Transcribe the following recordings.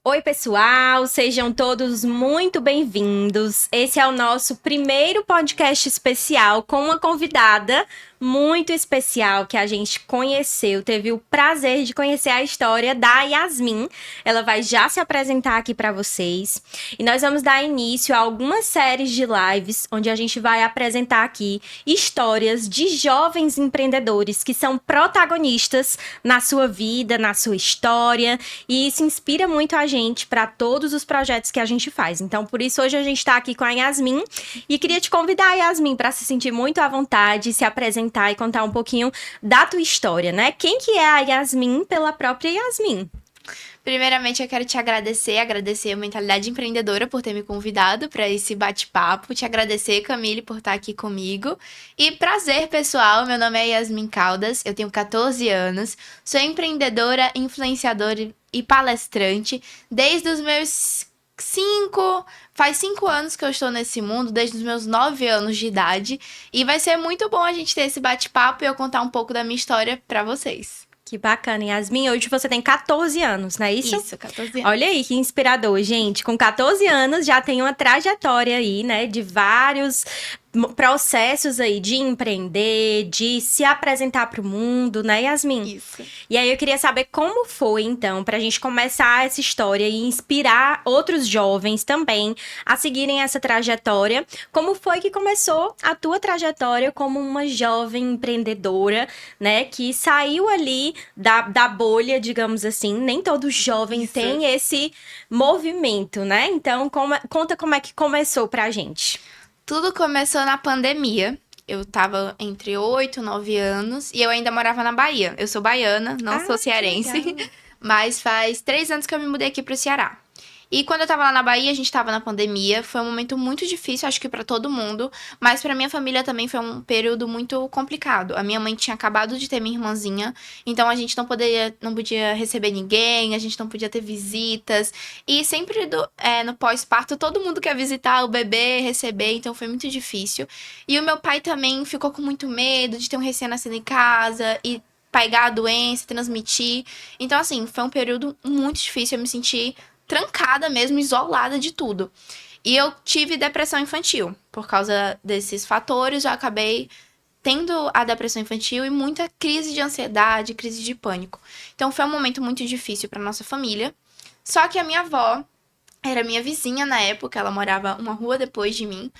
Oi, pessoal, sejam todos muito bem-vindos. Esse é o nosso primeiro podcast especial com uma convidada muito especial que a gente conheceu, teve o prazer de conhecer a história da Yasmin. Ela vai já se apresentar aqui para vocês e nós vamos dar início a algumas séries de lives onde a gente vai apresentar aqui histórias de jovens empreendedores que são protagonistas na sua vida, na sua história, e isso inspira muito a gente para todos os projetos que a gente faz. Então, por isso, hoje a gente está aqui com a Yasmin e queria te convidar, Yasmin, para se sentir muito à vontade, se apresentar e contar um pouquinho da tua história, né? Quem que é a Yasmin pela própria Yasmin? Primeiramente, eu quero te agradecer a Mentalidade Empreendedora por ter me convidado para esse bate-papo, te agradecer, Camille, por estar aqui comigo. E prazer, pessoal, meu nome é Yasmin Caldas, eu tenho 14 anos, sou empreendedora, influenciadora e palestrante desde os meus faz 5 anos que eu estou nesse mundo, desde os meus 9 anos de idade, e vai ser muito bom a gente ter esse bate-papo e eu contar um pouco da minha história para vocês. Que bacana, Yasmin. Hoje você tem 14 anos, não é isso? Isso, 14 anos. Olha aí que inspirador, gente. Com 14 anos já tem uma trajetória aí, né, de vários processos aí de empreender, de se apresentar para o mundo, né, Yasmin? Isso. E aí eu queria saber como foi, então, para a gente começar essa história e inspirar outros jovens também a seguirem essa trajetória. Como foi que começou a tua trajetória como uma jovem empreendedora, né, que saiu ali da bolha, digamos assim. Nem todo jovem Isso. tem esse movimento, né? Então, conta como é que começou pra gente. Tudo começou na pandemia. Eu tava entre 8 e 9 anos e eu ainda morava na Bahia. Eu sou baiana, não sou cearense, mas faz 3 anos que eu me mudei aqui pro Ceará. E quando eu tava lá na Bahia, a gente tava na pandemia. Foi um momento muito difícil, acho que pra todo mundo. Mas pra minha família também foi um período muito complicado. A minha mãe tinha acabado de ter minha irmãzinha. Então a gente não podia receber ninguém, a gente não podia ter visitas. E sempre no pós-parto, todo mundo quer visitar o bebê, receber. Então foi muito difícil. E o meu pai também ficou com muito medo de ter um recém-nascido em casa e pegar a doença, transmitir. Então, assim, foi um período muito difícil. Eu me senti trancada mesmo, isolada de tudo. E eu tive depressão infantil. Por causa desses fatores, eu acabei tendo a depressão infantil e muita crise de ansiedade, crise de pânico. Então foi um momento muito difícil para nossa família. Só que a minha avó era minha vizinha na época, ela morava uma rua depois de mim.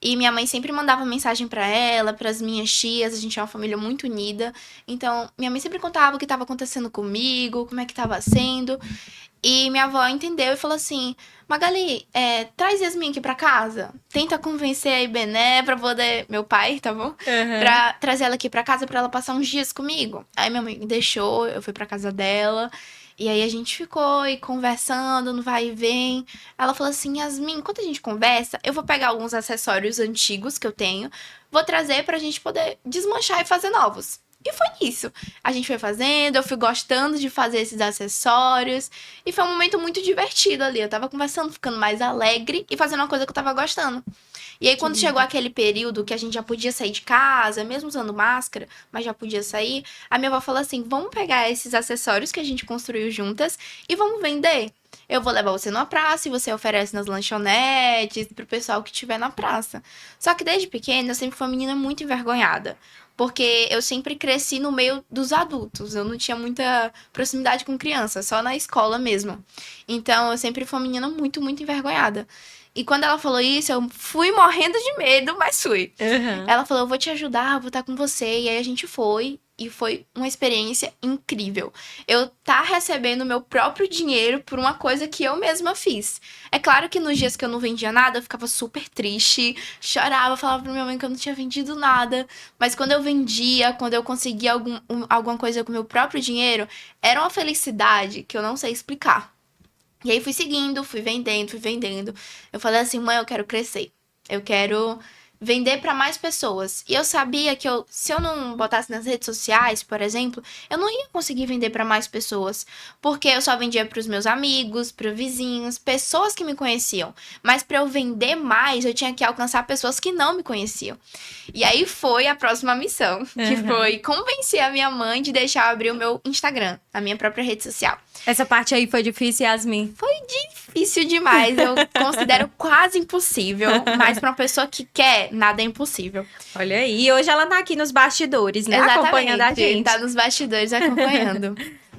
E minha mãe sempre mandava mensagem pra ela, pras minhas tias, a gente é uma família muito unida. Então, minha mãe sempre contava o que estava acontecendo comigo, como é que estava sendo. E minha avó entendeu e falou assim: Magali, traz Yasmin aqui pra casa. Tenta convencer a Ibené pra poder. Meu pai, tá bom? Pra trazer ela aqui pra casa pra ela passar uns dias comigo. Aí minha mãe deixou, eu fui pra casa dela. E aí a gente ficou e conversando, no vai e vem. Ela falou assim: Yasmin, enquanto a gente conversa, eu vou pegar alguns acessórios antigos que eu tenho, vou trazer pra gente poder desmanchar e fazer novos. E foi isso. A gente foi fazendo, eu fui gostando de fazer esses acessórios. E foi um momento muito divertido ali. Eu tava conversando, ficando mais alegre e fazendo uma coisa que eu tava gostando. E aí, quando chegou aquele período que a gente já podia sair de casa, mesmo usando máscara, mas já podia sair, a minha avó falou assim: vamos pegar esses acessórios que a gente construiu juntas e vamos vender. Eu vou levar você numa praça e você oferece nas lanchonetes pro pessoal que estiver na praça. Só que desde pequena eu sempre fui uma menina muito envergonhada. Porque eu sempre cresci no meio dos adultos. Eu não tinha muita proximidade com criança, só na escola mesmo. Então eu sempre fui uma menina muito, muito envergonhada. E quando ela falou isso, eu fui morrendo de medo, mas fui. Ela falou: eu vou te ajudar, eu vou estar com você. E aí a gente foi. E foi uma experiência incrível. Eu tá recebendo meu próprio dinheiro por uma coisa que eu mesma fiz. É claro que nos dias que eu não vendia nada, eu ficava super triste, chorava, falava pra minha mãe que eu não tinha vendido nada. Mas quando eu vendia, quando eu conseguia alguma coisa com meu próprio dinheiro, era uma felicidade que eu não sei explicar. E aí fui seguindo, fui vendendo. Eu falei assim: mãe, eu quero crescer. Eu quero vender para mais pessoas. E eu sabia que se eu não botasse nas redes sociais, por exemplo, eu não ia conseguir vender para mais pessoas, porque eu só vendia para os meus amigos, para vizinhos, pessoas que me conheciam. Mas para eu vender mais, eu tinha que alcançar pessoas que não me conheciam. E aí foi a próxima missão, que foi convencer a minha mãe de deixar eu abrir o meu Instagram, a minha própria rede social. Essa parte aí foi difícil, Yasmin? Foi difícil demais, eu considero quase impossível, mas para uma pessoa que quer, nada é impossível. Olha aí, e hoje ela tá aqui nos bastidores, né? Exatamente, Acompanhando a gente. tá nos bastidores acompanhando.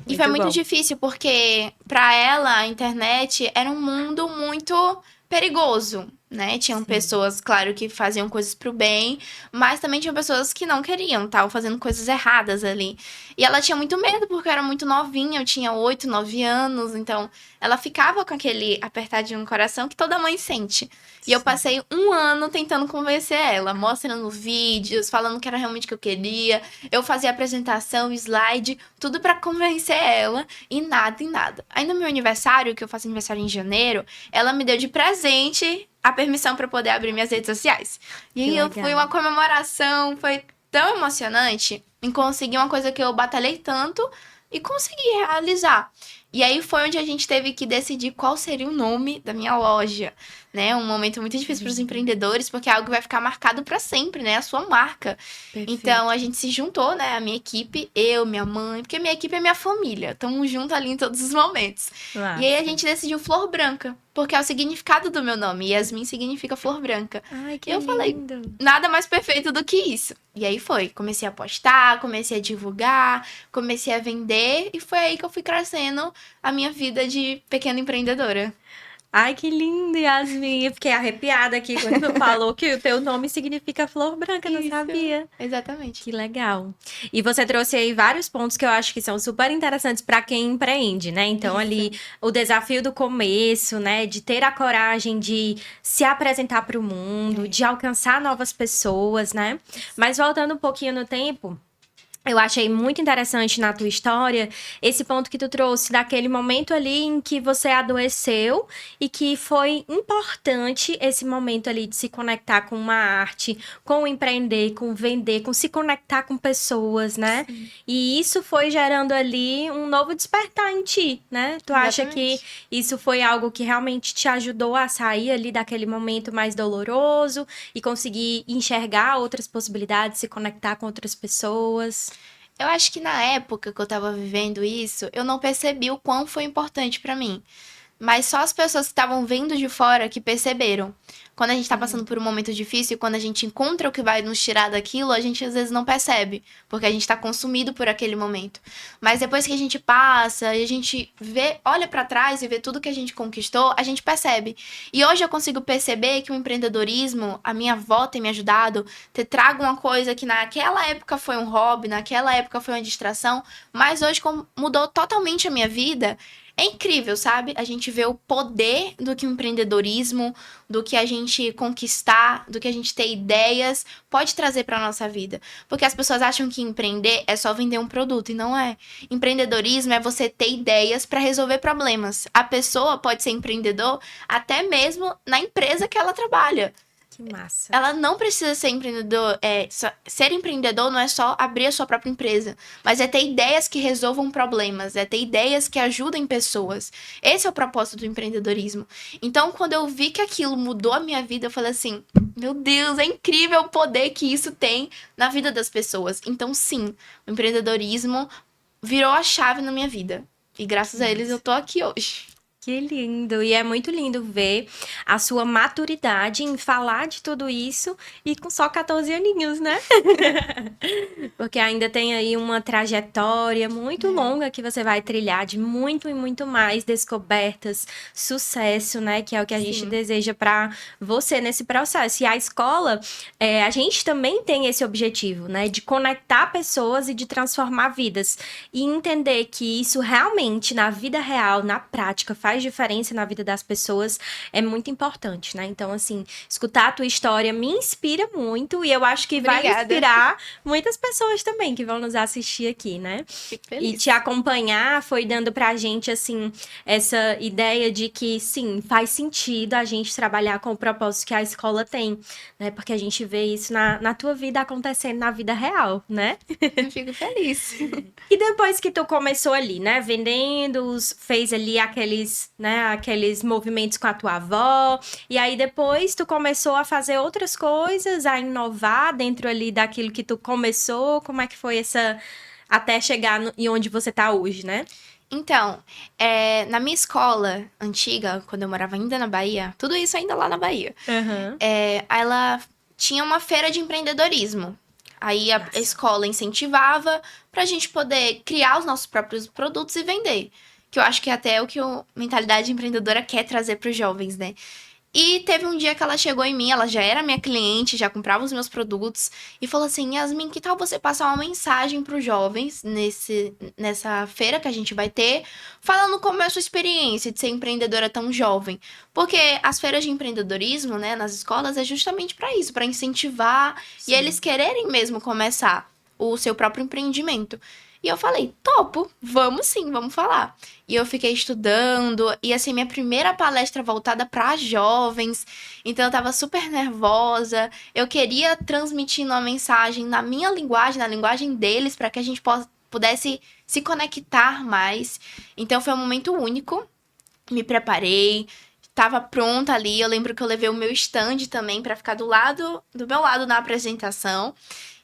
E foi muito difícil, porque para ela a internet era um mundo muito perigoso, né? Tinham pessoas, claro, que faziam coisas pro bem, mas também tinham pessoas que não queriam, estavam fazendo coisas erradas ali. E ela tinha muito medo, porque eu era muito novinha, eu tinha 8, 9 anos, então ela ficava com aquele apertadinho no coração que toda mãe sente. E eu passei 1 ano tentando convencer ela, mostrando vídeos, falando que era realmente o que eu queria. Eu fazia apresentação, slide, tudo pra convencer ela, e nada, e nada. Aí no meu aniversário, que eu faço aniversário em janeiro, ela me deu de presente a permissão para poder abrir minhas redes sociais. E aí eu fui uma comemoração, foi tão emocionante em conseguir uma coisa que eu batalhei tanto e consegui realizar. E aí foi onde a gente teve que decidir qual seria o nome da minha loja, né? Um momento muito difícil para os empreendedores, porque é algo que vai ficar marcado para sempre, né? A sua marca. Perfeito. Então a gente se juntou, né? A minha equipe, eu, minha mãe, porque minha equipe é minha família. Estamos juntos ali em todos os momentos. Nossa. E aí a gente decidiu Flor Branca, porque é o significado do meu nome. Yasmin significa flor branca. Ai, que e eu lindo. Falei, nada mais perfeito do que isso. E aí foi. Comecei a postar, comecei a divulgar, comecei a vender. E foi aí que eu fui crescendo a minha vida de pequena empreendedora. Ai, que lindo, Yasmin. Eu fiquei arrepiada aqui quando tu falou que o teu nome significa flor branca, não sabia. Exatamente. Que legal. E você trouxe aí vários pontos que eu acho que são super interessantes para quem empreende, né? Então, ali, o desafio do começo, né? De ter a coragem de se apresentar para o mundo, de alcançar novas pessoas, né? Mas voltando um pouquinho no tempo, eu achei muito interessante na tua história esse ponto que tu trouxe daquele momento ali em que você adoeceu e que foi importante esse momento ali de se conectar com uma arte, com empreender, com vender, com se conectar com pessoas, né? Sim. E isso foi gerando ali um novo despertar em ti, né? Tu acha que isso foi algo que realmente te ajudou a sair ali daquele momento mais doloroso e conseguir enxergar outras possibilidades, se conectar com outras pessoas? Eu acho que na época que eu tava vivendo isso, eu não percebi o quão foi importante pra mim. Mas só as pessoas que estavam vendo de fora que perceberam. Quando a gente tá passando por um momento difícil, quando a gente encontra o que vai nos tirar daquilo, a gente às vezes não percebe, porque a gente tá consumido por aquele momento. Mas depois que a gente passa e a gente vê, olha pra trás e vê tudo que a gente conquistou, a gente percebe. E hoje eu consigo perceber que o empreendedorismo, a minha avó tem me ajudado, ter trago uma coisa que naquela época foi um hobby, naquela época foi uma distração, mas hoje mudou totalmente a minha vida. É incrível, sabe? A gente vê o poder do que o empreendedorismo, do que a gente conquistar, do que a gente ter ideias, pode trazer para nossa vida. Porque as pessoas acham que empreender é só vender um produto, e não é. Empreendedorismo é você ter ideias para resolver problemas. A pessoa pode ser empreendedor até mesmo na empresa que ela trabalha. Que massa. Ela não precisa ser empreendedor. Ser empreendedor não é só abrir a sua própria empresa, mas é ter ideias que resolvam problemas, é ter ideias que ajudem pessoas. Esse é o propósito do empreendedorismo. Então, quando eu vi que aquilo mudou a minha vida, eu falei assim, meu Deus, é incrível o poder que isso tem na vida das pessoas. Então, sim, o empreendedorismo virou a chave na minha vida. E graças a eles eu tô aqui hoje. Que lindo! E é muito lindo ver a sua maturidade em falar de tudo isso e com só 14 aninhos, né? Porque ainda tem aí uma trajetória muito longa que você vai trilhar de muito e muito mais descobertas, sucesso, né? Que é o que a gente deseja para você nesse processo. E a escola, a gente também tem esse objetivo, né? De conectar pessoas e de transformar vidas. E entender que isso realmente, na vida real, na prática, faz faz diferença na vida das pessoas é muito importante, né? Então, assim, escutar a tua história me inspira muito e eu acho que vai Obrigada. inspirar muitas pessoas também que vão nos assistir aqui, né? Fico E feliz. te acompanhar foi dando pra gente, assim, essa ideia de que, sim, faz sentido a gente trabalhar com o propósito que a escola tem, né? Porque a gente vê isso na tua vida acontecendo na vida real, né? Eu fico feliz. E depois que tu começou ali, né, vendendo, fez ali aqueles, né, aqueles movimentos com a tua avó, e aí depois tu começou a fazer outras coisas, a inovar dentro ali daquilo que tu começou, como é que foi essa, até chegar em onde você tá hoje, né? Então, na minha escola antiga, quando eu morava ainda na Bahia, tudo isso ainda lá na Bahia, Aham. ela tinha uma feira de empreendedorismo. Aí a Massa. escola incentivava pra gente poder criar os nossos próprios produtos e vender. Que eu acho que até é o que a mentalidade empreendedora quer trazer pros jovens, né? E teve um dia que ela chegou em mim, ela já era minha cliente, já comprava os meus produtos, e falou assim: Yasmin, que tal você passar uma mensagem para os jovens nessa feira que a gente vai ter, falando como é a sua experiência de ser empreendedora tão jovem? Porque as feiras de empreendedorismo, né, nas escolas, é justamente para isso, para incentivar e eles quererem mesmo começar o seu próprio empreendimento. E eu falei, topo, vamos sim, vamos falar. E eu fiquei estudando, e assim, minha primeira palestra voltada para jovens, então eu tava super nervosa, eu queria transmitir uma mensagem na minha linguagem, na linguagem deles, para que a gente pudesse se conectar mais. Então foi um momento único, me preparei, tava pronta ali, eu lembro que eu levei o meu stand também para ficar do meu lado na apresentação,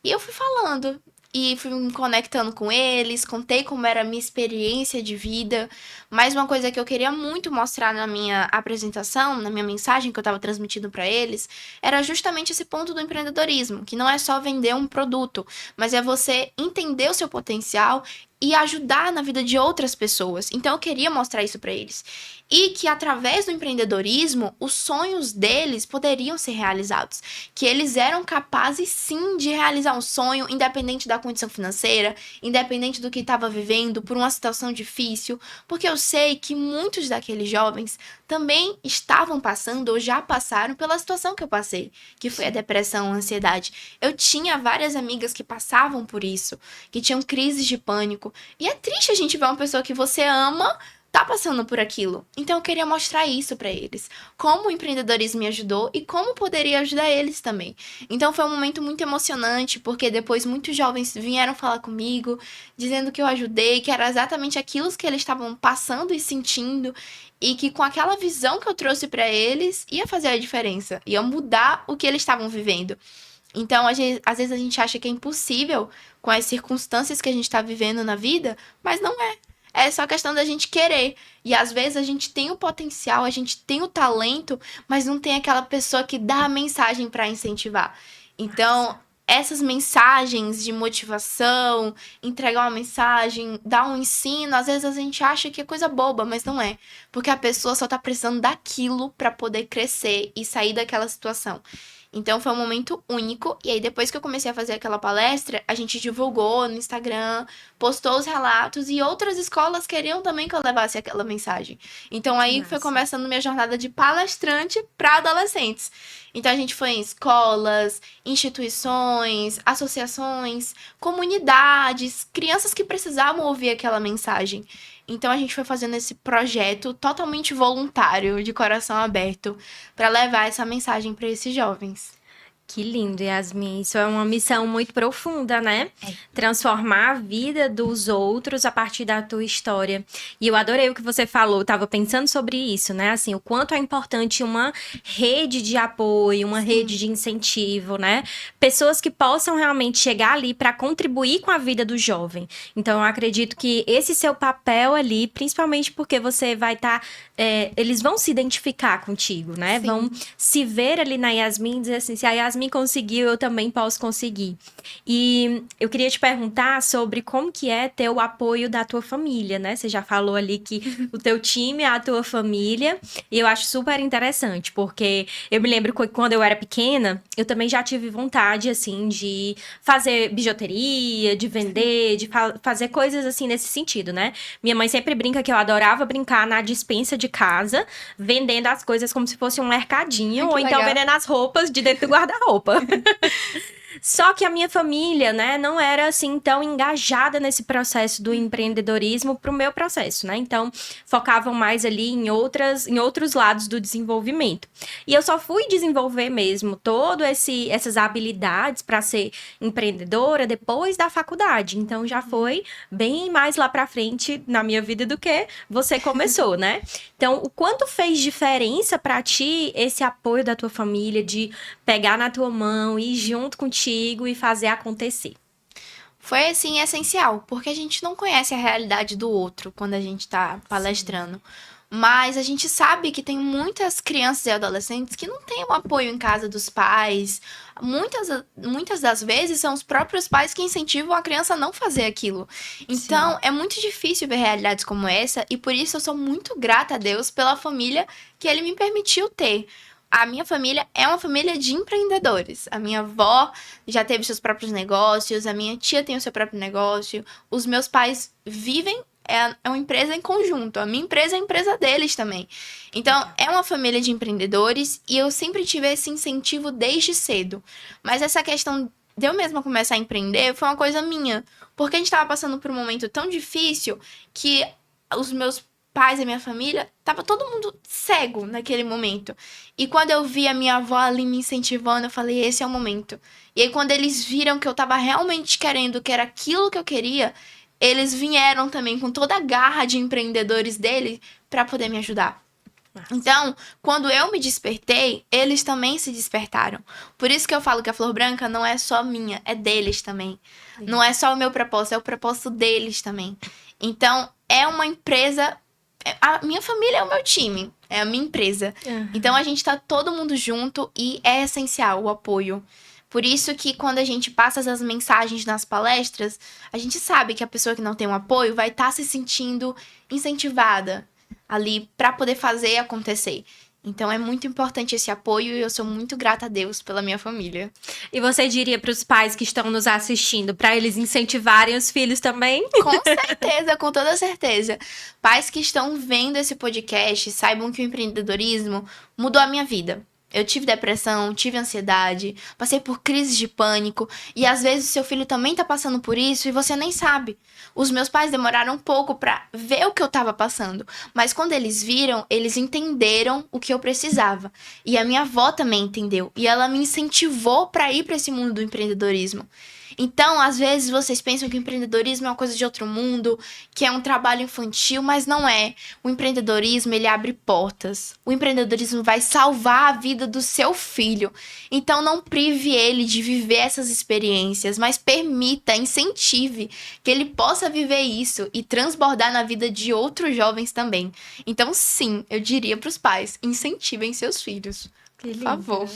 e eu fui falando. E fui me conectando com eles, contei como era a minha experiência de vida. Mas uma coisa que eu queria muito mostrar na minha apresentação, na minha mensagem que eu estava transmitindo para eles, era justamente esse ponto do empreendedorismo, que não é só vender um produto, mas é você entender o seu potencial e ajudar na vida de outras pessoas. Então eu queria mostrar isso para eles. E que através do empreendedorismo, os sonhos deles poderiam ser realizados. Que eles eram capazes sim de realizar um sonho, independente da condição financeira, independente do que estava vivendo, por uma situação difícil. Porque eu sei que muitos daqueles jovens também estavam passando ou já passaram pela situação que eu passei, que foi a depressão, a ansiedade. Eu tinha várias amigas que passavam por isso, que tinham crises de pânico. E é triste a gente ver uma pessoa que você ama tá passando por aquilo. Então eu queria mostrar isso pra eles, como o empreendedorismo me ajudou e como poderia ajudar eles também. Então foi um momento muito emocionante, porque depois muitos jovens vieram falar comigo, dizendo que eu ajudei, que era exatamente aquilo que eles estavam passando e sentindo, e que com aquela visão que eu trouxe pra eles ia fazer a diferença, ia mudar o que eles estavam vivendo. Então, às vezes a gente acha que é impossível com as circunstâncias que a gente está vivendo na vida, mas não é. É só questão da gente querer. E às vezes a gente tem o potencial, a gente tem o talento, mas não tem aquela pessoa que dá a mensagem para incentivar. Então, essas mensagens de motivação, entregar uma mensagem, dar um ensino, às vezes a gente acha que é coisa boba, mas não é. Porque a pessoa só tá precisando daquilo para poder crescer e sair daquela situação. Então foi um momento único. E aí, depois que eu comecei a fazer aquela palestra, a gente divulgou no Instagram, postou os relatos e outras escolas queriam também que eu levasse aquela mensagem. Então aí foi Massa. começando minha jornada de palestrante para adolescentes. Então a gente foi em escolas, instituições, associações, comunidades, crianças que precisavam ouvir aquela mensagem. Então a gente foi fazendo esse projeto totalmente voluntário, de coração aberto, para levar essa mensagem para esses jovens. Que lindo, Yasmin. Isso é uma missão muito profunda, né? Transformar a vida dos outros a partir da tua história. E eu adorei o que você falou, eu tava pensando sobre isso, né? Assim, o quanto é importante uma rede de apoio, uma rede de incentivo, né? Pessoas que possam realmente chegar ali para contribuir com a vida do jovem. Então, eu acredito que esse seu papel ali, principalmente porque você vai estar... eles vão se identificar contigo, né? Sim. Vão se ver ali na Yasmin e dizer assim, se a Yasmin Yasmin conseguiu, eu também posso conseguir. E eu queria te perguntar sobre como que é ter o apoio da tua família, né? Você já falou ali que o teu time é a tua família, e eu acho super interessante, porque eu me lembro que quando eu era pequena, eu também já tive vontade, assim, de fazer bijuteria, de vender, de fazer coisas assim nesse sentido, né? Minha mãe sempre brinca que eu adorava brincar na despensa de casa, vendendo as coisas como se fosse um mercadinho, ou então vendendo as roupas de dentro do guarda-roupa. Só que a minha família, né, não era assim tão engajada nesse processo do empreendedorismo pro meu processo, né? Então, focavam mais ali em outros lados do desenvolvimento. E eu só fui desenvolver mesmo essas habilidades para ser empreendedora depois da faculdade. Então, já foi bem mais lá para frente na minha vida do que você começou, né? Então, o quanto fez diferença para ti esse apoio da tua família de pegar na tua mão, ir junto contigo e fazer acontecer? Foi, assim, essencial, porque a gente não conhece a realidade do outro quando a gente tá palestrando. Mas a gente sabe que tem muitas crianças e adolescentes que não têm o apoio em casa dos pais. Muitas das vezes são os próprios pais que incentivam a criança a não fazer aquilo. Então, é muito difícil ver realidades como essa, e por isso eu sou muito grata a Deus pela família que ele me permitiu ter. A minha família é uma família de empreendedores. A minha avó já teve seus próprios negócios, a minha tia tem o seu próprio negócio, os meus pais vivem uma empresa em conjunto. A minha empresa é a empresa deles também. Então, é uma família de empreendedores e eu sempre tive esse incentivo desde cedo. Mas essa questão de eu mesma começar a empreender foi uma coisa minha. Porque a gente estava passando por um momento tão difícil que os meus pais e minha família, tava todo mundo cego naquele momento. E quando eu vi a minha avó ali me incentivando, eu falei, esse é o momento. E aí quando eles viram que eu tava realmente querendo, que era aquilo que eu queria, eles vieram também com toda a garra de empreendedores dele para poder me ajudar. Então, quando eu me despertei, eles também se despertaram. Por isso que eu falo que a Flor Branca não é só minha, é deles também. Não é só o meu propósito, é o propósito deles também. Então, é uma empresa. A minha família é o meu time, é a minha empresa. Então, a gente tá todo mundo junto e é essencial o apoio. Por isso que quando a gente passa essas mensagens nas palestras, a gente sabe que a pessoa que não tem um apoio vai estar se sentindo incentivada ali para poder fazer acontecer. Então é muito importante esse apoio e eu sou muito grata a Deus pela minha família. E você diria para os pais que estão nos assistindo, para eles incentivarem os filhos também? Com certeza, com toda certeza. Pais que estão vendo esse podcast, saibam que o empreendedorismo mudou a minha vida. Eu tive depressão, tive ansiedade, passei por crises de pânico e às vezes o seu filho também tá passando por isso e você nem sabe. Os meus pais demoraram um pouco pra ver o que eu tava passando, mas quando eles viram, eles entenderam o que eu precisava. E a minha avó também entendeu e ela me incentivou pra ir pra esse mundo do empreendedorismo. Então, às vezes, vocês pensam que o empreendedorismo é uma coisa de outro mundo, que é um trabalho infantil, mas não é. O empreendedorismo, ele abre portas. O empreendedorismo vai salvar a vida do seu filho. Então, não prive ele de viver essas experiências, mas permita, incentive que ele possa viver isso e transbordar na vida de outros jovens também. Então, sim, eu diria para os pais, incentivem seus filhos. Por favor.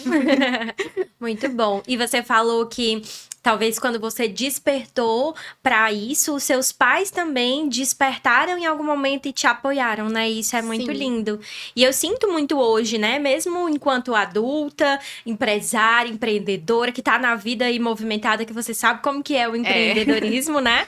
Muito bom. E você falou que talvez quando você despertou para isso, os seus pais também despertaram em algum momento e te apoiaram, né? Isso é muito lindo. E eu sinto muito hoje, né? Mesmo enquanto adulta, empresária, empreendedora, que tá na vida aí movimentada, que você sabe como que é o empreendedorismo, né?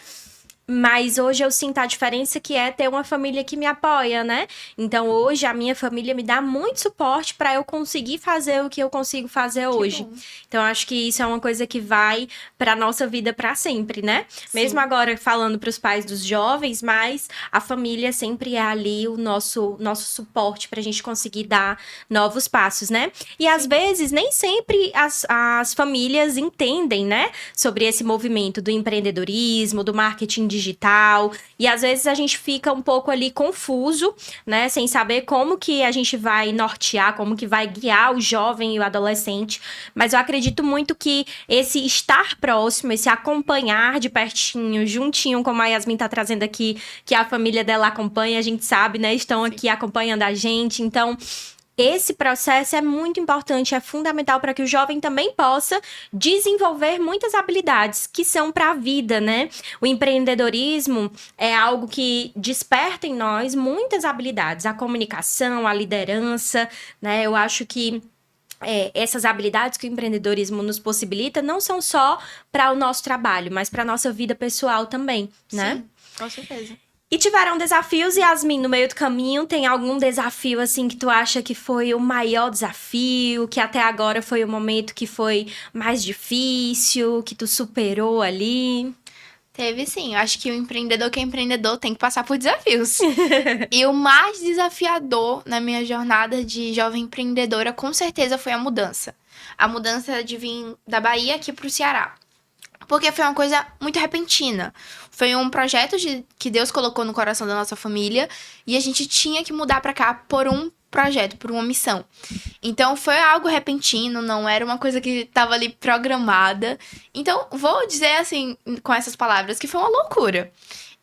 Mas hoje eu sinto a diferença que é ter uma família que me apoia, né? Então hoje a minha família me dá muito suporte para eu conseguir fazer o que eu consigo fazer hoje. Então acho que isso é uma coisa que vai para nossa vida para sempre, né? Sim. Mesmo agora falando para os pais dos jovens, mas a família sempre é ali o nosso suporte para a gente conseguir dar novos passos, né? E às vezes nem sempre as famílias entendem, né? Sobre esse movimento do empreendedorismo, do marketing digital, e às vezes a gente fica um pouco ali confuso, né, sem saber como que a gente vai nortear, como que vai guiar o jovem e o adolescente, mas eu acredito muito que esse estar próximo, esse acompanhar de pertinho, juntinho, como a Yasmin tá trazendo aqui, que a família dela acompanha, a gente sabe, né, estão aqui acompanhando a gente, então esse processo é muito importante, é fundamental para que o jovem também possa desenvolver muitas habilidades que são para a vida, né? O empreendedorismo é algo que desperta em nós muitas habilidades, a comunicação, a liderança, né? Eu acho que essas habilidades que o empreendedorismo nos possibilita não são só para o nosso trabalho, mas para a nossa vida pessoal também, né? Sim, com certeza. E tiveram desafios, Yasmin, no meio do caminho? Tem algum desafio, assim, que tu acha que foi o maior desafio? Que até agora foi o momento que foi mais difícil? Que tu superou ali? Teve sim. Eu acho que o empreendedor que é empreendedor tem que passar por desafios. E o mais desafiador na minha jornada de jovem empreendedora, com certeza, foi a mudança. A mudança de vir da Bahia aqui pro Ceará. Porque foi uma coisa muito repentina. Foi um projeto que Deus colocou no coração da nossa família. E a gente tinha que mudar pra cá por um projeto, por uma missão. Então, foi algo repentino, não era uma coisa que estava ali programada. Então, vou dizer assim, com essas palavras, que foi uma loucura.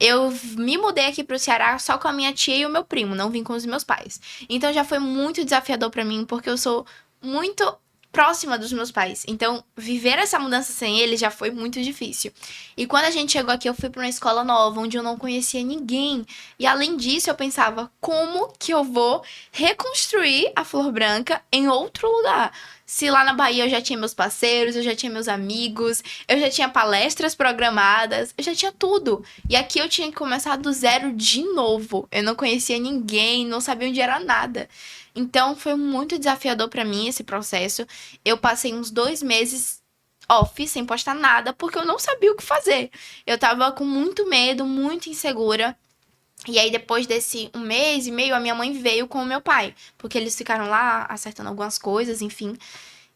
Eu me mudei aqui pro Ceará só com a minha tia e o meu primo, não vim com os meus pais. Então, já foi muito desafiador pra mim, porque eu sou muito próxima dos meus pais. Então, viver essa mudança sem eles já foi muito difícil. E quando a gente chegou aqui, eu fui para uma escola nova, onde eu não conhecia ninguém. E além disso, eu pensava, como que eu vou reconstruir a Flor Branca em outro lugar? Se lá na Bahia eu já tinha meus parceiros, eu já tinha meus amigos, eu já tinha palestras programadas, eu já tinha tudo. E aqui eu tinha que começar do zero de novo. Eu não conhecia ninguém, não sabia onde era nada. Então, foi muito desafiador pra mim esse processo. Eu passei uns 2 meses off, sem postar nada, porque eu não sabia o que fazer. Eu tava com muito medo, muito insegura. E aí, depois desse 1 mês e meio, a minha mãe veio com o meu pai. Porque eles ficaram lá acertando algumas coisas, enfim.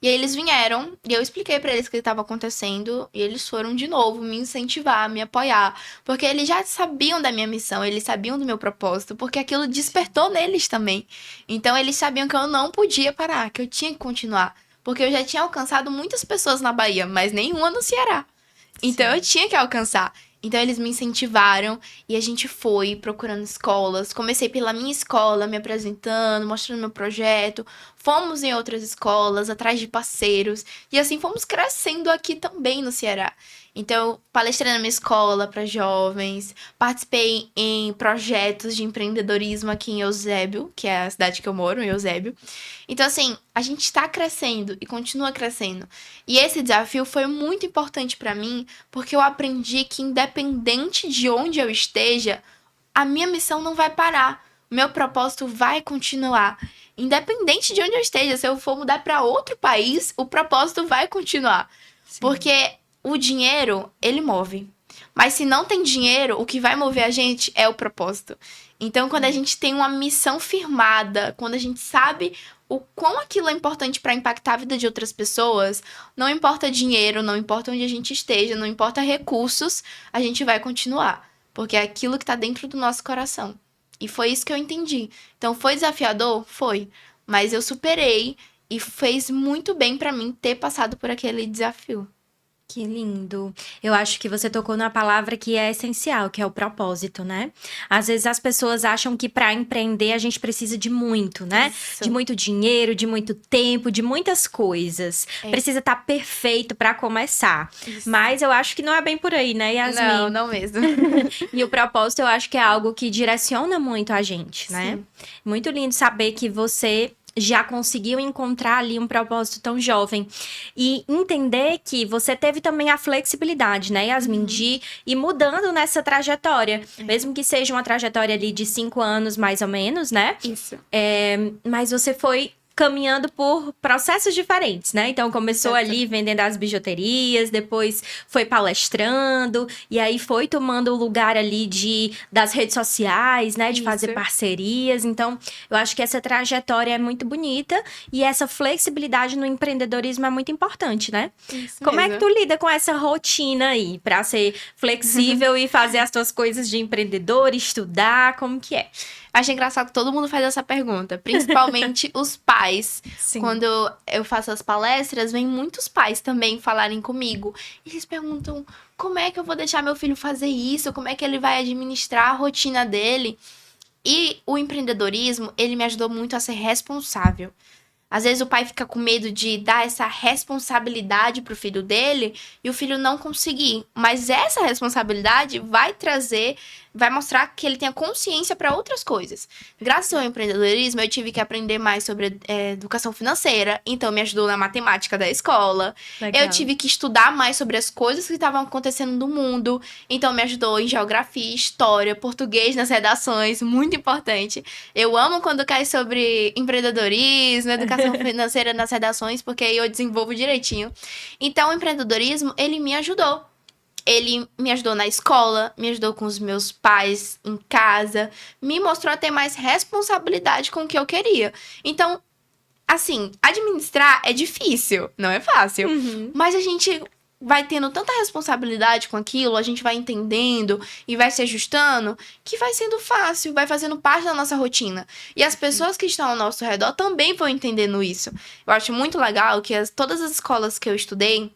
E aí eles vieram e eu expliquei pra eles o que estava acontecendo e eles foram de novo me incentivar, me apoiar, porque eles já sabiam da minha missão, eles sabiam do meu propósito, porque aquilo despertou neles também. Então eles sabiam que eu não podia parar, que eu tinha que continuar, porque eu já tinha alcançado muitas pessoas na Bahia, mas nenhuma no Ceará. Então eu tinha que alcançar. Então eles me incentivaram e a gente foi procurando escolas. Comecei pela minha escola, me apresentando, mostrando meu projeto. Fomos em outras escolas, atrás de parceiros. E assim fomos crescendo aqui também no Ceará. Então, eu palestrei na minha escola para jovens, participei em projetos de empreendedorismo aqui em Eusébio, que é a cidade que eu moro, em Eusébio. Então, assim, a gente está crescendo e continua crescendo. E esse desafio foi muito importante para mim, porque eu aprendi que, independente de onde eu esteja, a minha missão não vai parar. O meu propósito vai continuar. Independente de onde eu esteja, se eu for mudar para outro país, o propósito vai continuar. Sim. Porque o dinheiro, ele move. Mas se não tem dinheiro, o que vai mover a gente é o propósito. Então, quando a gente tem uma missão firmada, quando a gente sabe o quão aquilo é importante para impactar a vida de outras pessoas, não importa dinheiro, não importa onde a gente esteja, não importa recursos, a gente vai continuar. Porque é aquilo que está dentro do nosso coração. E foi isso que eu entendi. Então, foi desafiador? Foi. Mas eu superei e fez muito bem para mim ter passado por aquele desafio. Que lindo. Eu acho que você tocou numa palavra que é essencial, que é o propósito, né? Às vezes as pessoas acham que para empreender a gente precisa de muito, né? Isso. De muito dinheiro, de muito tempo, de muitas coisas. Precisa estar perfeito para começar. Isso. Mas eu acho que não é bem por aí, né, Yasmin? Não mesmo. E o propósito eu acho que é algo que direciona muito a gente, né? Sim. Muito lindo saber que você já conseguiu encontrar ali um propósito tão jovem. E entender que você teve também a flexibilidade, né, Yasmin, de ir mudando nessa trajetória. Mesmo que seja uma trajetória ali de 5 anos, mais ou menos, né? Isso. Mas você foi caminhando por processos diferentes, né? Então, começou Certo. ali vendendo as bijuterias, depois foi palestrando, e aí foi tomando o lugar ali das redes sociais, né? De fazer Isso. parcerias. Então, eu acho que essa trajetória é muito bonita e essa flexibilidade no empreendedorismo é muito importante, né? Isso Como é mesmo. que tu lida com essa rotina aí, pra ser flexível e fazer as tuas coisas de empreendedor, estudar, como que é? Acho engraçado que todo mundo faz essa pergunta, principalmente os pais. Sim. Quando eu faço as palestras, vem muitos pais também falarem comigo. E eles perguntam, como é que eu vou deixar meu filho fazer isso? Como é que ele vai administrar a rotina dele? E o empreendedorismo, ele me ajudou muito a ser responsável. Às vezes o pai fica com medo de dar essa responsabilidade pro filho dele e o filho não conseguir. Mas essa responsabilidade vai mostrar que ele tenha consciência para outras coisas. Graças ao empreendedorismo, eu tive que aprender mais sobre educação financeira, então me ajudou na matemática da escola. Legal. Eu tive que estudar mais sobre as coisas que estavam acontecendo no mundo, então me ajudou em geografia, história, português nas redações, muito importante. Eu amo quando cai sobre empreendedorismo, educação financeira nas redações, porque aí eu desenvolvo direitinho. Então, o empreendedorismo, ele me ajudou. Ele me ajudou na escola, me ajudou com os meus pais em casa, me mostrou a ter mais responsabilidade com o que eu queria. Então, assim, administrar é difícil, não é fácil. Mas a gente vai tendo tanta responsabilidade com aquilo, a gente vai entendendo e vai se ajustando, que vai sendo fácil, vai fazendo parte da nossa rotina. E as pessoas que estão ao nosso redor também vão entendendo isso. Eu acho muito legal que todas as escolas que eu estudei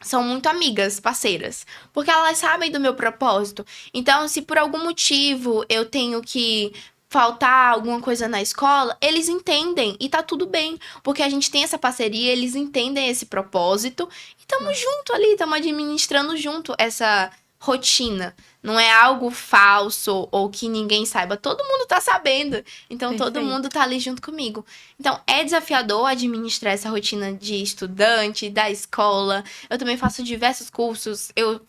são muito amigas, parceiras, porque elas sabem do meu propósito. Então, se por algum motivo eu tenho que faltar alguma coisa na escola, eles entendem e tá tudo bem, porque a gente tem essa parceria, eles entendem esse propósito e estamos junto ali, estamos administrando junto essa rotina. Não é algo falso ou que ninguém saiba, todo mundo tá sabendo, então todo Perfeito. mundo tá ali junto comigo. Então é desafiador administrar essa rotina de estudante, da escola. Eu também faço diversos cursos, eu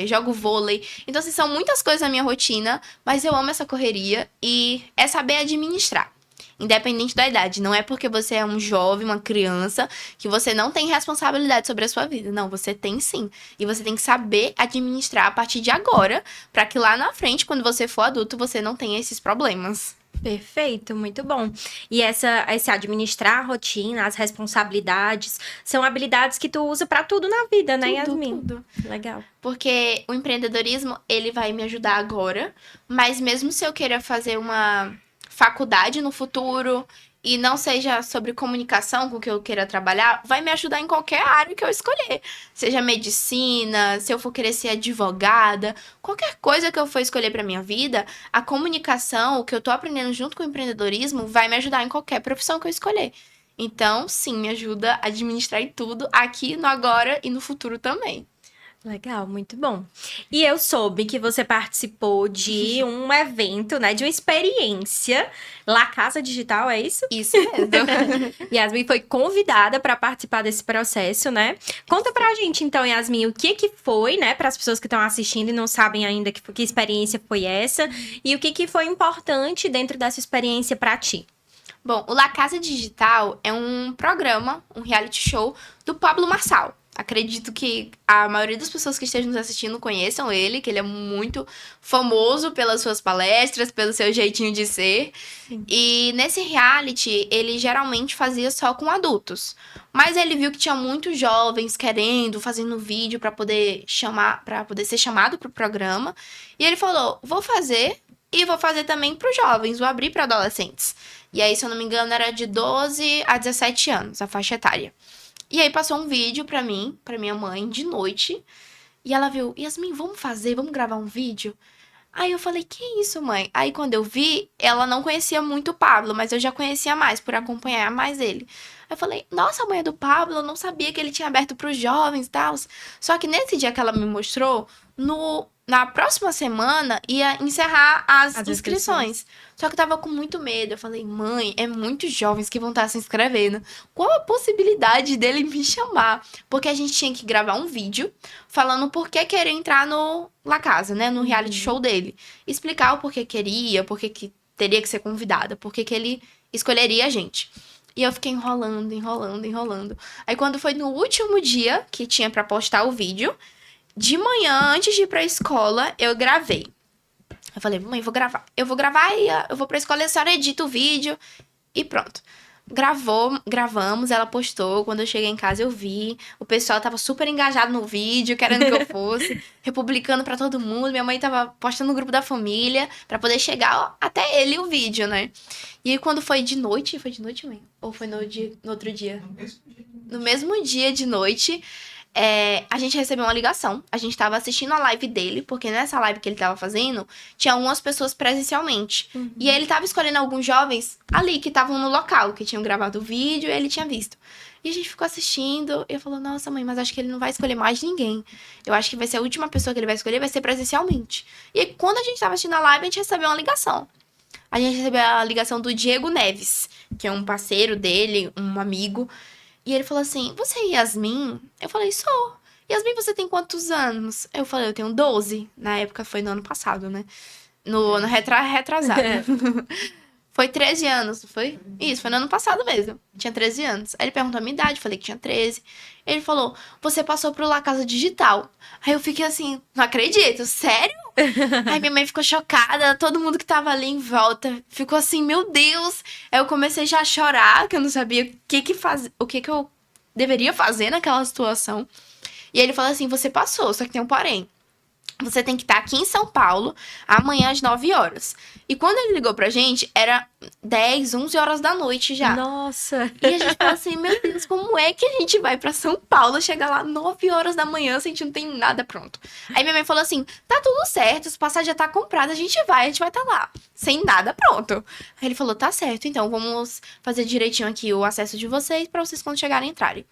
jogo vôlei. Então, assim, são muitas coisas na minha rotina, mas eu amo essa correria e é saber administrar. Independente da idade. Não é porque você é um jovem, uma criança, que você não tem responsabilidade sobre a sua vida. Não, você tem sim. E você tem que saber administrar a partir de agora, para que lá na frente, quando você for adulto, você não tenha esses problemas. Perfeito, muito bom. E esse administrar a rotina, as responsabilidades, são habilidades que tu usa pra tudo na vida, né, Yasmin? Tudo. Legal. Porque o empreendedorismo, ele vai me ajudar agora, mas mesmo se eu queira fazer uma faculdade no futuro e não seja sobre comunicação com o que eu queira trabalhar, vai me ajudar em qualquer área que eu escolher. Seja medicina, se eu for querer ser advogada, qualquer coisa que eu for escolher para minha vida, a comunicação, o que eu tô aprendendo junto com o empreendedorismo, vai me ajudar em qualquer profissão que eu escolher. Então, sim, me ajuda a administrar em tudo, aqui, no agora e no futuro também. Legal, muito bom. E eu soube que você participou de um evento, né, de uma experiência La Casa Digital, é isso? Isso mesmo. Yasmin foi convidada para participar desse processo, né? Conta pra gente, então, Yasmin, o que foi, né, para as pessoas que estão assistindo e não sabem ainda que experiência foi essa e o que foi importante dentro dessa experiência para ti. Bom, o La Casa Digital é um programa, um reality show do Pablo Marçal. Acredito que a maioria das pessoas que estejam nos assistindo conheçam ele, que ele é muito famoso pelas suas palestras, pelo seu jeitinho de ser. Sim. E nesse reality, ele geralmente fazia só com adultos. Mas ele viu que tinha muitos jovens querendo, fazendo vídeo para poder ser chamado pro programa. E ele falou: vou fazer e vou fazer também para os jovens, vou abrir para adolescentes. E aí, se eu não me engano, era de 12 a 17 anos, a faixa etária. E aí passou um vídeo pra mim, pra minha mãe, de noite. E ela viu: Yasmin, vamos gravar um vídeo? Aí eu falei: que isso, mãe? Aí quando eu vi, ela não conhecia muito o Pablo, mas eu já conhecia mais, por acompanhar mais ele. Aí eu falei: nossa, a mãe é do Pablo, eu não sabia que ele tinha aberto pros jovens e tal. Só que nesse dia que ela me mostrou, na próxima semana ia encerrar as inscrições. Só que eu tava com muito medo. Eu falei: mãe, é muitos jovens que vão estar se inscrevendo. Qual a possibilidade dele me chamar? Porque a gente tinha que gravar um vídeo falando por que queria entrar no La Casa, né? No reality show dele. Explicar o porquê queria, porquê que teria que ser convidada, porquê que ele escolheria a gente. E eu fiquei enrolando. Aí quando foi no último dia que tinha pra postar o vídeo, de manhã, antes de ir pra escola, eu gravei. Eu falei: mãe, vou gravar. Eu vou gravar e eu vou pra escola e a senhora edita o vídeo. E pronto. Gravamos, ela postou. Quando eu cheguei em casa, eu vi. O pessoal tava super engajado no vídeo, querendo que eu fosse. Republicando pra todo mundo. Minha mãe tava postando no grupo da família pra poder chegar até ele o vídeo, né? E aí, quando foi de noite... Foi de noite, mãe? Ou foi no outro dia? No mesmo dia de noite... a gente recebeu uma ligação. A gente tava assistindo a live dele, porque nessa live que ele tava fazendo, tinha algumas pessoas presencialmente. E ele tava escolhendo alguns jovens ali que estavam no local, que tinham gravado o vídeo e ele tinha visto. E a gente ficou assistindo, e eu falou, nossa, mãe, mas acho que ele não vai escolher mais ninguém. Eu acho que vai ser a última pessoa que ele vai escolher, vai ser presencialmente. E aí, quando a gente tava assistindo a live, a gente recebeu uma ligação. A gente recebeu a ligação do Diego Neves, que é um parceiro dele, um amigo. E ele falou assim, você é Yasmin? Eu falei, sou. Yasmin, você tem quantos anos? Eu falei, eu tenho 12. Na época foi no ano passado, né? No ano retrasado. Foi 13 anos, não foi? Isso, foi no ano passado mesmo. Tinha 13 anos. Aí ele perguntou a minha idade, falei que tinha 13. Ele falou, você passou pro La Casa Digital. Aí eu fiquei assim, não acredito, sério? Aí minha mãe ficou chocada, todo mundo que tava ali em volta ficou assim, meu Deus. Aí eu comecei já a chorar, que eu não sabia o que eu deveria fazer naquela situação. E ele falou assim, você passou, só que tem um porém. Você tem que estar aqui em São Paulo amanhã às 9 horas. E quando ele ligou pra gente, era 10, 11 horas da noite já. Nossa! E a gente falou assim, meu Deus, como é que a gente vai pra São Paulo, chegar lá 9 horas da manhã, se a gente não tem nada pronto? Aí minha mãe falou assim, tá tudo certo, os passagens já tá comprado, a gente vai estar lá, sem nada pronto. Aí ele falou, tá certo, então vamos fazer direitinho aqui o acesso de vocês pra vocês quando chegarem entrarem.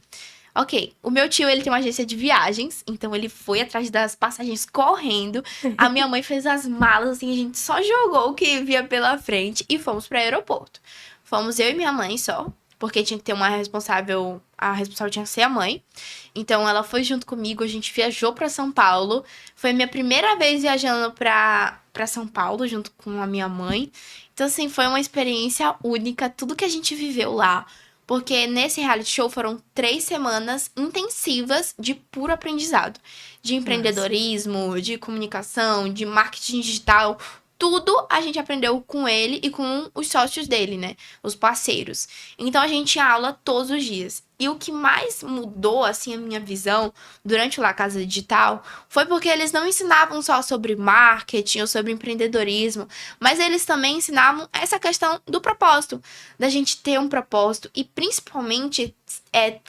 Ok, o meu tio, ele tem uma agência de viagens, então ele foi atrás das passagens correndo. A minha mãe fez as malas, assim, a gente só jogou o que via pela frente e fomos para o aeroporto. Fomos eu e minha mãe só, porque tinha que ter uma responsável, a responsável tinha que ser a mãe. Então ela foi junto comigo, a gente viajou para São Paulo. Foi a minha primeira vez viajando para São Paulo, junto com a minha mãe. Então, assim, foi uma experiência única, tudo que a gente viveu lá. Porque nesse reality show foram 3 semanas intensivas de puro aprendizado. De empreendedorismo, de comunicação, de marketing digital. Tudo a gente aprendeu com ele e com os sócios dele, né? Os parceiros. Então a gente tinha aula todos os dias. E o que mais mudou, assim, a minha visão durante o La Casa Digital foi porque eles não ensinavam só sobre marketing ou sobre empreendedorismo, mas eles também ensinavam essa questão do propósito, da gente ter um propósito e principalmente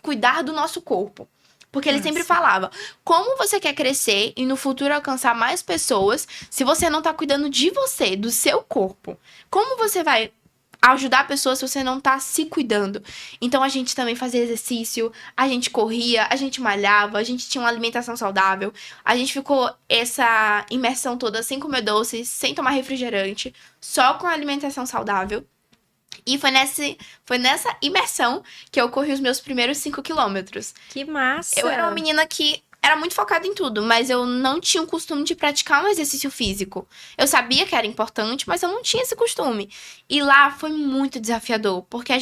cuidar do nosso corpo. Porque ele sempre falava, como você quer crescer e no futuro alcançar mais pessoas se você não tá cuidando de você, do seu corpo? Como você vai ajudar pessoas se você não tá se cuidando? Então a gente também fazia exercício, a gente corria, a gente malhava, a gente tinha uma alimentação saudável, a gente ficou essa imersão toda sem comer doces, sem tomar refrigerante, só com alimentação saudável. E foi nessa imersão que eu corri os meus primeiros 5 quilômetros. Que massa! Eu era uma menina que era muito focada em tudo, mas eu não tinha o costume de praticar um exercício físico. Eu sabia que era importante, mas eu não tinha esse costume. E lá foi muito desafiador, porque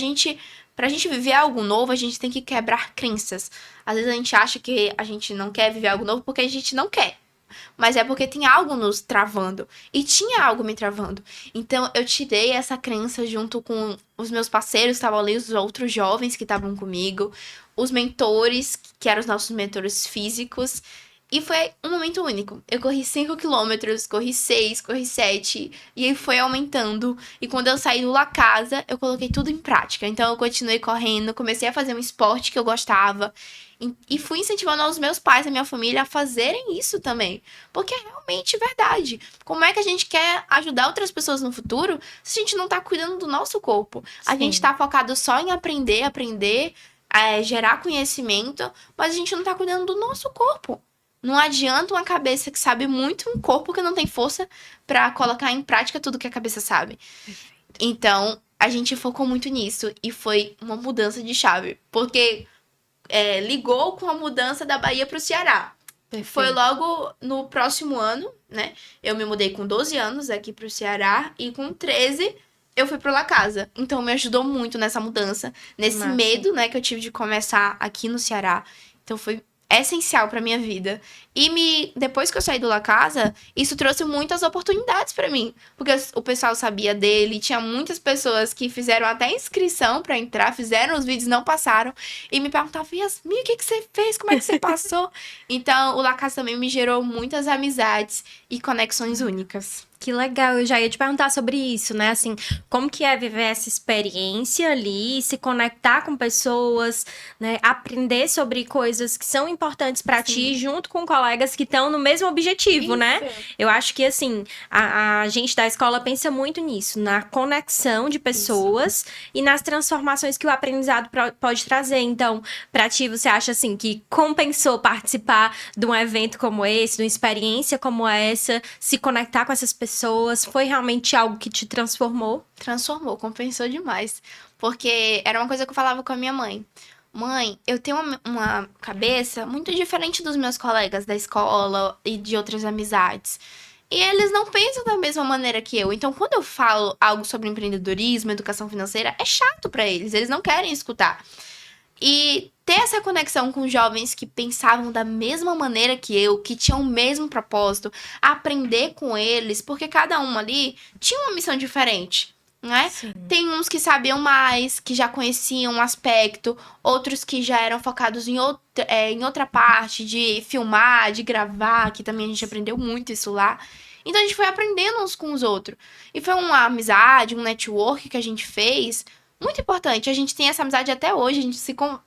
pra gente viver algo novo, a gente tem que quebrar crenças. Às vezes a gente acha que a gente não quer viver algo novo porque a gente não quer. Mas é porque tem algo nos travando. E tinha algo me travando. Então, eu tirei essa crença junto com os meus parceiros que estavam ali, os outros jovens que estavam comigo, os mentores, que eram os nossos mentores físicos. E foi um momento único. Eu corri 5 quilômetros, corri 6, corri 7, e aí foi aumentando. E quando eu saí do La Casa, eu coloquei tudo em prática. Então eu continuei correndo, comecei a fazer um esporte que eu gostava. E fui incentivando os meus pais, a minha família, a fazerem isso também. Porque é realmente verdade. Como é que a gente quer ajudar outras pessoas no futuro se a gente não tá cuidando do nosso corpo? A gente tá focado só em aprender, gerar conhecimento, mas a gente não tá cuidando do nosso corpo. Não adianta uma cabeça que sabe muito, um corpo que não tem força pra colocar em prática tudo que a cabeça sabe. Então, a gente focou muito nisso e foi uma mudança de chave. Porque ligou com a mudança da Bahia pro Ceará. Perfeito. Foi logo no próximo ano, né? Eu me mudei com 12 anos aqui pro Ceará e com 13 eu fui pro La Casa. Então, me ajudou muito nessa mudança, nesse medo, né, que eu tive de começar aqui no Ceará. Então, foi essencial pra minha vida. E depois que eu saí do La Casa, isso trouxe muitas oportunidades pra mim. Porque o pessoal sabia dele, tinha muitas pessoas que fizeram até inscrição pra entrar, fizeram os vídeos, não passaram. E me perguntavam, Yasmin, o que você fez? Como é que você passou? Então, o La Casa também me gerou muitas amizades e conexões únicas. Que legal, eu já ia te perguntar sobre isso, né? Assim, como que é viver essa experiência ali, se conectar com pessoas, né? Aprender sobre coisas que são importantes pra ti, Sim. junto com colegas que estão no mesmo objetivo, né? Isso. Eu acho que, assim, a gente da escola pensa muito nisso, na conexão de Isso. pessoas e nas transformações que o aprendizado pode trazer. Então, pra ti, você acha, assim, que compensou participar de um evento como esse, de uma experiência como essa, se conectar com essas pessoas, foi realmente algo que te transformou? Transformou, compensou demais. Porque era uma coisa que eu falava com a minha mãe. Mãe, eu tenho uma cabeça muito diferente dos meus colegas da escola e de outras amizades. E eles não pensam da mesma maneira que eu. Então, quando eu falo algo sobre empreendedorismo, educação financeira, é chato pra eles. Eles não querem escutar. E ter essa conexão com jovens que pensavam da mesma maneira que eu, que tinham o mesmo propósito, aprender com eles, porque cada um ali tinha uma missão diferente, né? Sim. Tem uns que sabiam mais, que já conheciam um aspecto, outros que já eram focados em outra parte, de filmar, de gravar, que também a gente aprendeu muito isso lá. Então a gente foi aprendendo uns com os outros. E foi uma amizade, um network que a gente fez muito importante. A gente tem essa amizade até hoje,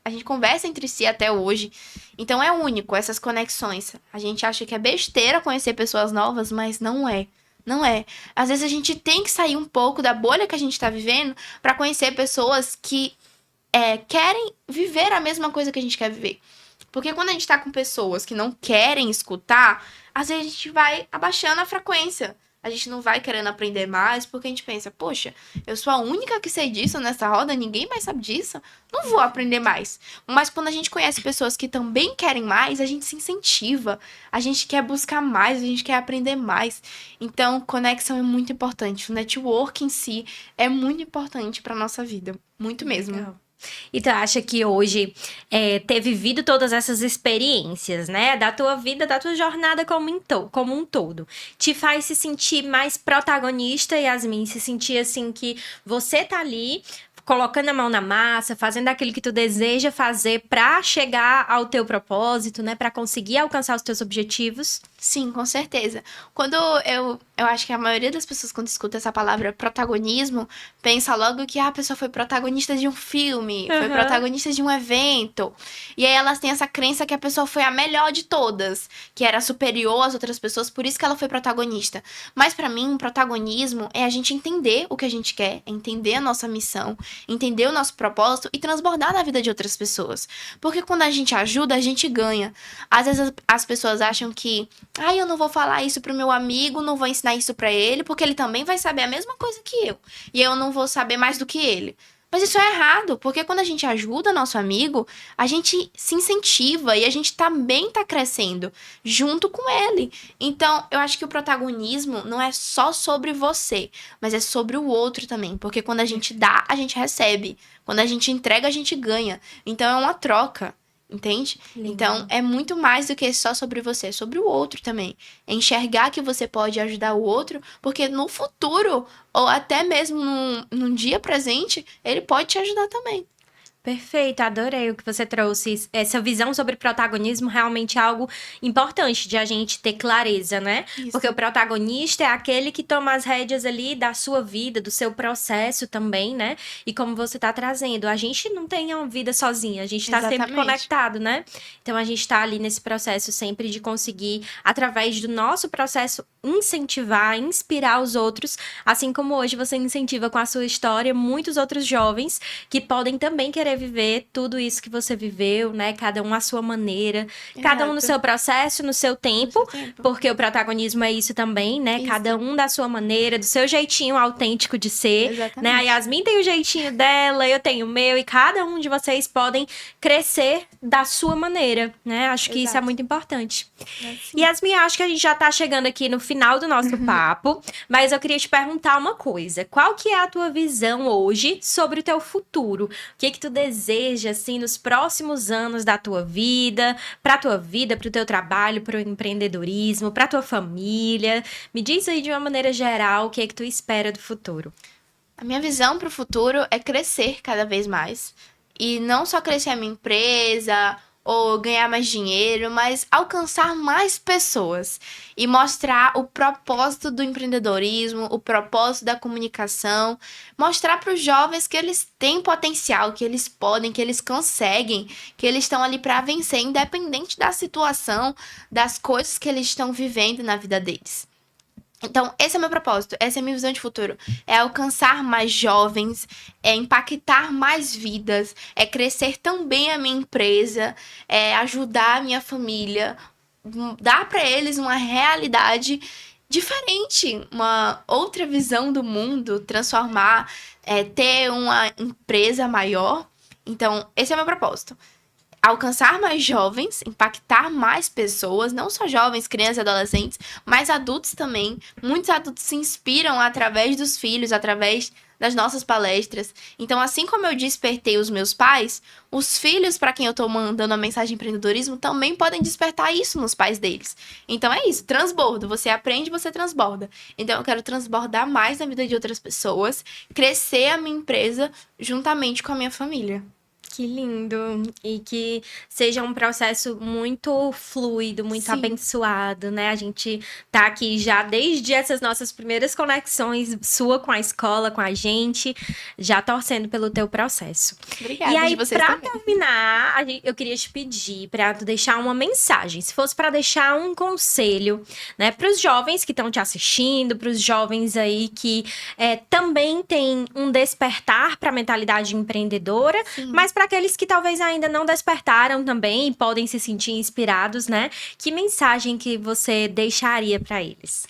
a gente conversa entre si até hoje. Então é único essas conexões. A gente acha que é besteira conhecer pessoas novas, mas não é. Não é. Às vezes a gente tem que sair um pouco da bolha que a gente tá vivendo pra conhecer pessoas que querem viver a mesma coisa que a gente quer viver. Porque quando a gente tá com pessoas que não querem escutar, às vezes a gente vai abaixando a frequência. A gente não vai querendo aprender mais, porque a gente pensa, poxa, eu sou a única que sei disso nessa roda, ninguém mais sabe disso, não vou aprender mais. Mas quando a gente conhece pessoas que também querem mais, a gente se incentiva, a gente quer buscar mais, a gente quer aprender mais. Então, conexão é muito importante. O network em si é muito importante para nossa vida, muito mesmo. Legal. E tu acha que hoje, ter vivido todas essas experiências, né, da tua vida, da tua jornada como um todo, te faz se sentir mais protagonista, Yasmin? Se sentir assim que você tá ali colocando a mão na massa, fazendo aquilo que tu deseja fazer pra chegar ao teu propósito, né, pra conseguir alcançar os teus objetivos? Sim, com certeza. Quando eu acho que a maioria das pessoas, quando escuta essa palavra protagonismo, pensa logo que a pessoa foi protagonista de um filme, foi Aham. protagonista de um evento. E aí elas têm essa crença que a pessoa foi a melhor de todas, que era superior às outras pessoas, por isso que ela foi protagonista. Mas pra mim, um protagonismo é a gente entender o que a gente quer, é entender a nossa missão, entender o nosso propósito e transbordar na vida de outras pessoas. Porque quando a gente ajuda, a gente ganha. Às vezes as pessoas acham que eu não vou falar isso pro meu amigo, não vou ensinar isso pra ele, porque ele também vai saber a mesma coisa que eu. E eu não vou saber mais do que ele. Mas isso é errado, porque quando a gente ajuda nosso amigo, a gente se incentiva e a gente também tá crescendo junto com ele. Então, eu acho que o protagonismo não é só sobre você, mas é sobre o outro também. Porque quando a gente dá, a gente recebe. Quando a gente entrega, a gente ganha. Então, é uma troca. Entende? Lindo. Então, é muito mais do que só sobre você, é sobre o outro também. É enxergar que você pode ajudar o outro, porque no futuro, ou até mesmo num dia presente, ele pode te ajudar também. Perfeito, adorei o que você trouxe. Essa visão sobre protagonismo realmente é algo importante de a gente ter clareza, né? Isso. Porque o protagonista é aquele que toma as rédeas ali da sua vida, do seu processo também, né? E como você tá trazendo, a gente não tem uma vida sozinha, a gente tá sempre Exatamente. conectado, né? Então a gente tá ali nesse processo sempre de conseguir, através do nosso processo, incentivar, inspirar os outros, assim como hoje você incentiva com a sua história muitos outros jovens que podem também querer viver tudo isso que você viveu, né? Cada um à sua maneira, cada um no Exato. seu processo, no seu tempo, porque o protagonismo é isso também, né? Isso. Cada um da sua maneira, do seu jeitinho autêntico de ser, Exatamente. né? A Yasmin tem o jeitinho dela, eu tenho o meu, e cada um de vocês podem crescer da sua maneira, né? Acho que isso é Exato. muito importante. Sim. Yasmin, acho que a gente já tá chegando aqui no final do nosso papo, mas eu queria te perguntar uma coisa. Qual que é a tua visão hoje sobre o teu futuro? O que que tu deseja, assim, nos próximos anos da tua vida, pro teu trabalho, pro empreendedorismo, pra tua família? Me diz aí de uma maneira geral o que que tu espera do futuro. A minha visão para o futuro é crescer cada vez mais. E não só crescer a minha empresa ou ganhar mais dinheiro, mas alcançar mais pessoas e mostrar o propósito do empreendedorismo, o propósito da comunicação, mostrar para os jovens que eles têm potencial, que eles podem, que eles conseguem, que eles estão ali para vencer, independente da situação, das coisas que eles estão vivendo na vida deles. Então, esse é o meu propósito, essa é a minha visão de futuro. É alcançar mais jovens, é impactar mais vidas, é crescer também a minha empresa, é ajudar a minha família, dar para eles uma realidade diferente, uma outra visão do mundo, transformar, ter uma empresa maior. Então, esse é o meu propósito. Alcançar mais jovens, impactar mais pessoas, não só jovens, crianças e adolescentes, mas adultos também. Muitos adultos se inspiram através dos filhos, através das nossas palestras. Então, assim como eu despertei os meus pais, os filhos para quem eu estou mandando a mensagem de empreendedorismo também podem despertar isso nos pais deles. Então é isso, transbordo. Você aprende, você transborda. Então eu quero transbordar mais na vida de outras pessoas, crescer a minha empresa juntamente com a minha família. Que lindo! E que seja um processo muito fluido, muito Sim. abençoado, né? A gente tá aqui já desde essas nossas primeiras conexões, sua com a escola, com a gente, já torcendo pelo teu processo. Obrigada, E aí, de vocês pra também. terminar, eu queria te pedir pra tu deixar uma mensagem. Se fosse pra deixar um conselho, né, pros jovens que estão te assistindo, pros jovens aí que também têm um despertar pra mentalidade empreendedora, Sim. mas para aqueles que talvez ainda não despertaram também e podem se sentir inspirados, né? Que mensagem que você deixaria para eles?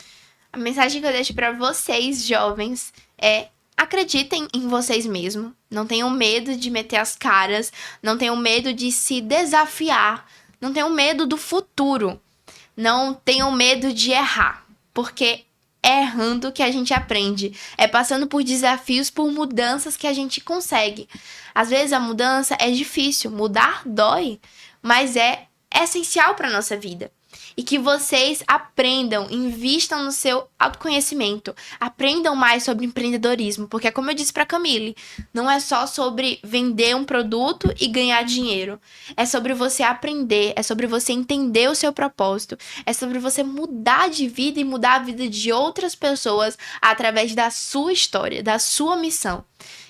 A mensagem que eu deixo para vocês, jovens, é: acreditem em vocês mesmos. Não tenham medo de meter as caras. Não tenham medo de se desafiar. Não tenham medo do futuro. Não tenham medo de errar. Porque é errando que a gente aprende. É passando por desafios, por mudanças que a gente consegue. Às vezes a mudança é difícil. Mudar dói. Mas é essencial para nossa vida. E que vocês aprendam, invistam no seu autoconhecimento, aprendam mais sobre empreendedorismo, porque como eu disse para Camille, não é só sobre vender um produto e ganhar dinheiro, é sobre você aprender, é sobre você entender o seu propósito, é sobre você mudar de vida e mudar a vida de outras pessoas através da sua história, da sua missão.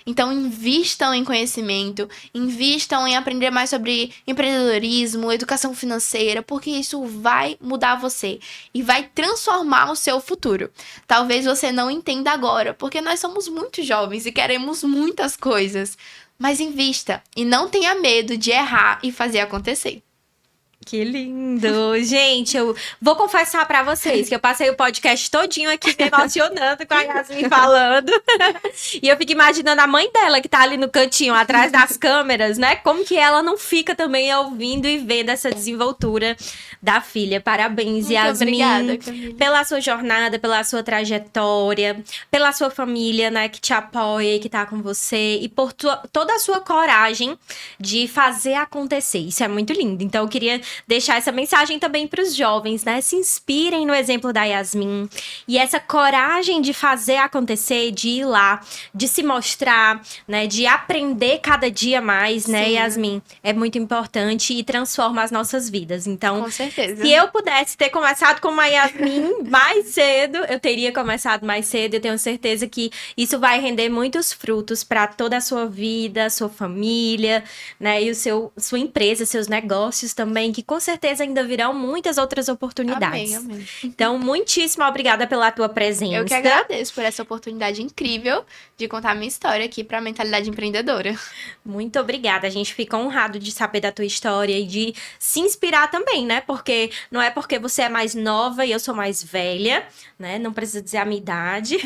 Então, invistam em conhecimento, invistam em aprender mais sobre empreendedorismo, educação financeira, porque isso vai mudar você e vai transformar o seu futuro. Talvez você não entenda agora, porque nós somos muito jovens e queremos muitas coisas, mas invista e não tenha medo de errar e fazer acontecer. Que lindo! Gente, eu vou confessar pra vocês que eu passei o podcast todinho aqui me emocionando com a Yasmin falando. E eu fico imaginando a mãe dela que tá ali no cantinho, atrás das câmeras, né? Como que ela não fica também ouvindo e vendo essa desenvoltura da filha. Parabéns, Muito Yasmin, obrigada, Camille. pela sua jornada, pela sua trajetória, pela sua família, né, que te apoia e que tá com você, e por toda a sua coragem de fazer acontecer. Isso é muito lindo. Então, eu queria deixar essa mensagem também para os jovens, né? Se inspirem no exemplo da Yasmin. E essa coragem de fazer acontecer, de ir lá, de se mostrar, né? De aprender cada dia mais, né, Sim. Yasmin? É muito importante e transforma as nossas vidas. Então, Com certeza. se eu pudesse ter começado com a Yasmin mais cedo, eu teria começado mais cedo. Eu tenho certeza que isso vai render muitos frutos para toda a sua vida, sua família, né? E sua empresa, seus negócios também, que com certeza ainda virão muitas outras oportunidades. Amém, amém. Então, muitíssimo obrigada pela tua presença. Eu que agradeço por essa oportunidade incrível de contar minha história aqui para a mentalidade empreendedora. Muito obrigada. A gente fica honrado de saber da tua história e de se inspirar também, né? Porque não é porque você é mais nova e eu sou mais velha, né? Não precisa dizer a minha idade.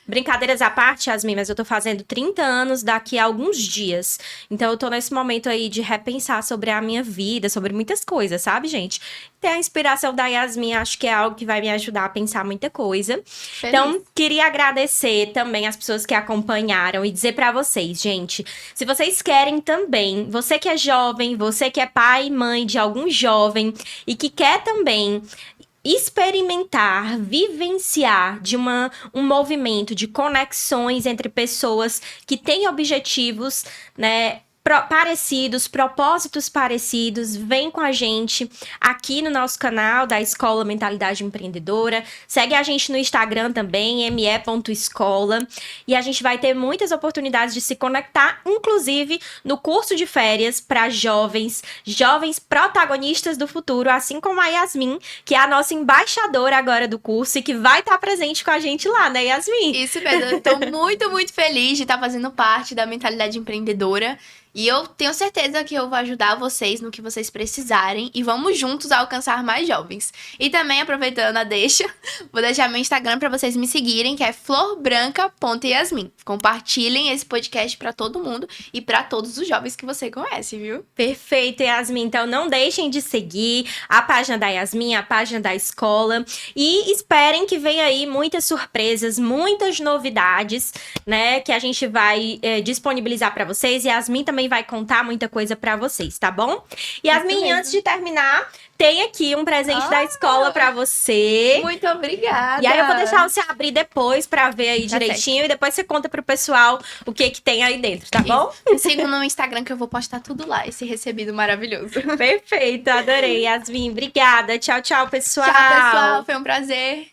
Brincadeiras à parte, Yasmin, mas eu tô fazendo 30 anos daqui a alguns dias. Então, eu tô nesse momento aí de repensar sobre a minha vida, sobre muitas coisas, sabe, gente? Ter a inspiração da Yasmin, acho que é algo que vai me ajudar a pensar muita coisa. Feliz. Então, queria agradecer também as pessoas que acompanharam e dizer pra vocês, gente, se vocês querem também, você que é jovem, você que é pai e mãe de algum jovem e que quer também experimentar, vivenciar de um movimento de conexões entre pessoas que têm objetivos, né, parecidos, propósitos parecidos, vem com a gente aqui no nosso canal da Escola Mentalidade Empreendedora. Segue a gente no Instagram também, me.escola. E a gente vai ter muitas oportunidades de se conectar, inclusive no curso de férias para jovens protagonistas do futuro, assim como a Yasmin, que é a nossa embaixadora agora do curso e que vai estar presente com a gente lá, né, Yasmin? Isso mesmo, eu tô muito, muito feliz de estar fazendo parte da Mentalidade Empreendedora. E eu tenho certeza que eu vou ajudar vocês no que vocês precisarem e vamos juntos alcançar mais jovens. E também, aproveitando a deixa, vou deixar meu Instagram para vocês me seguirem, que é florbranca.yasmin. Compartilhem esse podcast para todo mundo e para todos os jovens que você conhece, viu? Perfeito, Yasmin. Então não deixem de seguir a página da Yasmin, a página da escola e esperem que venha aí muitas surpresas, muitas novidades, né, que a gente vai disponibilizar para vocês. Yasmin também vai contar muita coisa para vocês, tá bom? Yasmin, antes de terminar, tem aqui um presente da escola para você. Muito obrigada. E aí eu vou deixar você abrir depois para ver aí direitinho certo. E depois você conta pro pessoal o que tem aí dentro, tá bom? Me sigam no Instagram que eu vou postar tudo lá, esse recebido maravilhoso. Perfeito, adorei, Yasmin. Obrigada. Tchau, tchau, pessoal. Tchau, pessoal. Foi um prazer.